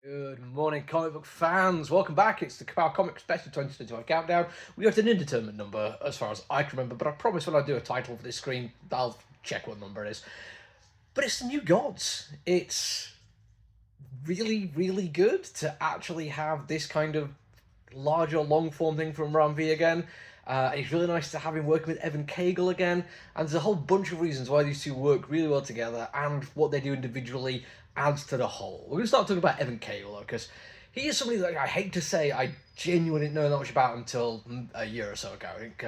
Good morning, comic book fans. Welcome back. It's the Ka-Pow Comic Special 2025 Countdown. We got an indeterminate number as far as I can remember, but I promise when I do a title for this screen, I'll check what number it is. But it's the New Gods. It's really, really good to actually have this kind of larger long form thing from Ram V again. It's really nice to have him working with Evan Cagle again, and there's a whole bunch of reasons why these two work really well together, and what they do individually adds to the whole. We're going to start talking about Evan Cagle, because he is somebody that I hate to say I genuinely didn't know that much about until a year or so ago. I think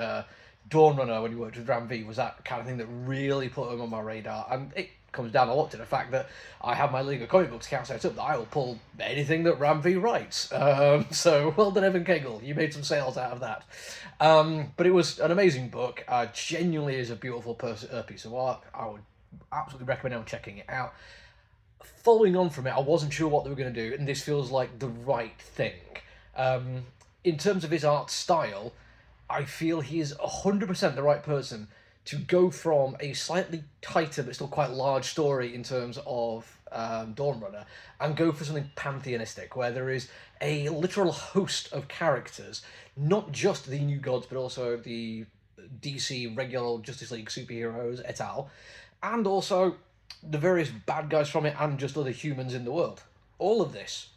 Dawn Runner, when he worked with Ram V, was that kind of thing that really put him on my radar, and it comes down a lot to the fact that I have my League of Comic Books account set up that I will pull anything that Ram V writes. So well done, Evan Cagle. You made some sales out of that. But it was an amazing book. Genuinely is a beautiful piece of art. I would absolutely recommend everyone checking it out. Following on from it, I wasn't sure what they were going to do, and this feels like the right thing. In terms of his art style, I feel he is 100% the right person to go from a slightly tighter but still quite large story in terms of Dawn Runner and go for something pantheonistic where there is a literal host of characters, not just the New Gods but also the DC regular Justice League superheroes et al., and also the various bad guys from it and just other humans in the world. All of this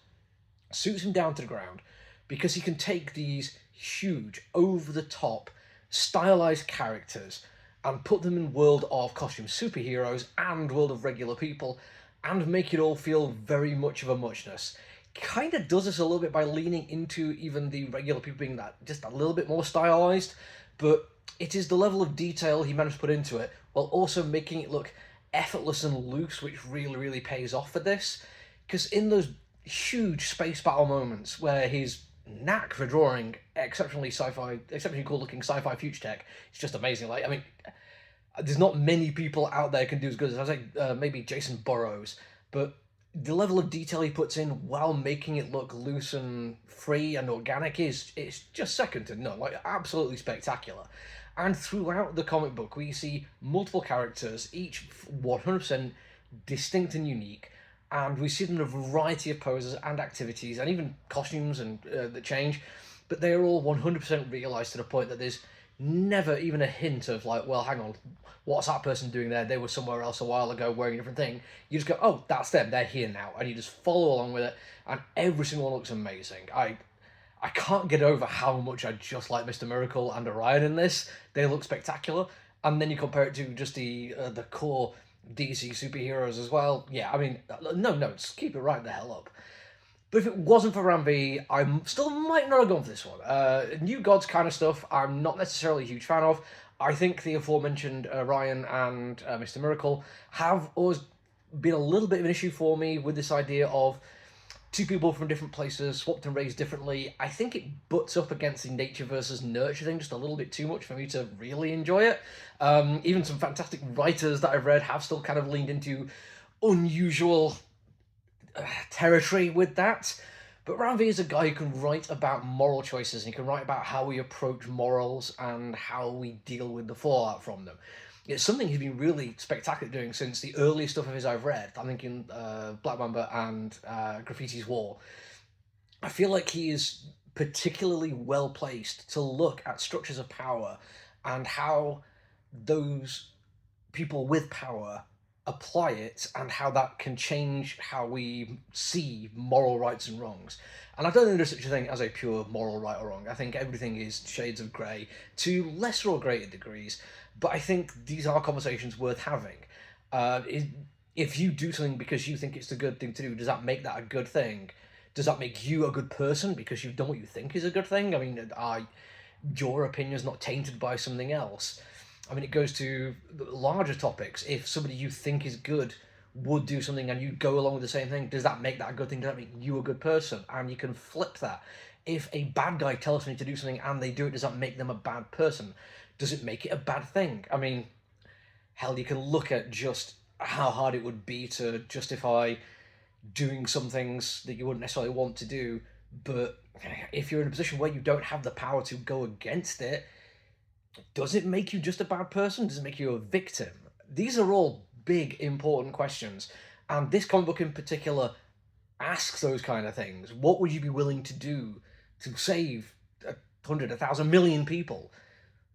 suits him down to the ground because he can take these huge, over the top, stylized characters and put them in world of costume superheroes and world of regular people and make it all feel very much of a muchness. Kind of does this a little bit by leaning into even the regular people being that just a little bit more stylized, but it is the level of detail he managed to put into it while also making it look effortless and loose, which really, really pays off for this. Because in those huge space battle moments where his knack for drawing exceptionally cool looking sci-fi future tech, it's just amazing. Like, I mean, there's not many people out there can do as good as I was maybe Jason Burrows, but the level of detail he puts in while making it look loose and free and organic is it's just second to none. Like, absolutely spectacular. And throughout the comic book, we see multiple characters, each 100% distinct and unique, and we see them in a variety of poses and activities, and even costumes and that change. But they are all 100% realised to the point that there's never even a hint of like, well, hang on, what's that person doing there? They were somewhere else a while ago wearing a different thing. You just go, oh, that's them. They're here now, and you just follow along with it, and every single one looks amazing. I can't get over how much I just like Mr. Miracle and Orion in this. They look spectacular, and then you compare it to just the core DC superheroes as well. Yeah, I mean, no notes. Keep it right the hell up. But if it wasn't for Ram V, I still might not have gone for this one. New Gods kind of stuff, I'm not necessarily a huge fan of. I think the aforementioned Ryan and Mr. Miracle have always been a little bit of an issue for me with this idea of two people from different places, swapped and raised differently. I think it butts up against the nature versus nurture thing just a little bit too much for me to really enjoy it. Even some fantastic writers that I've read have still kind of leaned into unusual territory with that. But Ranvi is a guy who can write about moral choices, and he can write about how we approach morals and how we deal with the fallout from them. It's something he's been really spectacular doing since the early stuff of his I've read. I'm thinking Black Mamba and Graffiti's War. I feel like he is particularly well placed to look at structures of power and how those people with power apply it and how that can change how we see moral rights and wrongs. And I don't think there's such a thing as a pure moral right or wrong. I think everything is shades of grey to lesser or greater degrees, but I think these are conversations worth having. If you do something because you think it's the good thing to do, does that make that a good thing? Does that make you a good person because you've done what you think is a good thing? I mean, your opinion is not tainted by something else. I mean, it goes to larger topics. If somebody you think is good would do something and you go along with the same thing, does that make that a good thing? Does that make you a good person? And you can flip that. If a bad guy tells me to do something and they do it, does that make them a bad person? Does it make it a bad thing? I mean, hell, you can look at just how hard it would be to justify doing some things that you wouldn't necessarily want to do, but if you're in a position where you don't have the power to go against it, does it make you just a bad person? Does it make you a victim? These are all big, important questions. And this comic book in particular ask those kind of things. What would you be willing to do to save 100, 1,000, million people?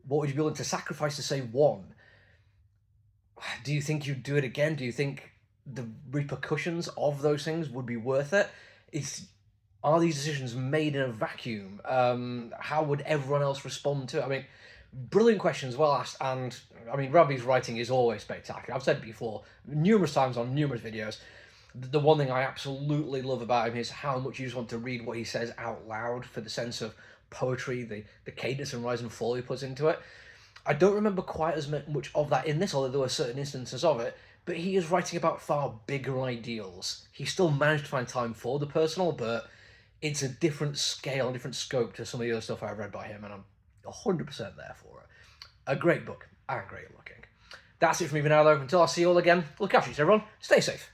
What would you be willing to sacrifice to save one? Do you think you'd do it again? Do you think the repercussions of those things would be worth it? Are these decisions made in a vacuum? How would everyone else respond to it? I mean, brilliant questions, well asked. And I mean, Ravi's writing is always spectacular. I've said it before numerous times on numerous videos. The one thing I absolutely love about him is how much you just want to read what he says out loud, for the sense of poetry, the cadence and rise and fall he puts into it. I don't remember quite as much of that in this, although there were certain instances of it, but he is writing about far bigger ideals. He still managed to find time for the personal, but it's a different scale, a different scope to some of the other stuff I've read by him, and I'm 100% there for it. A great book, and great looking. That's it from me for now, though. Until I see you all again, look after you, everyone. Stay safe.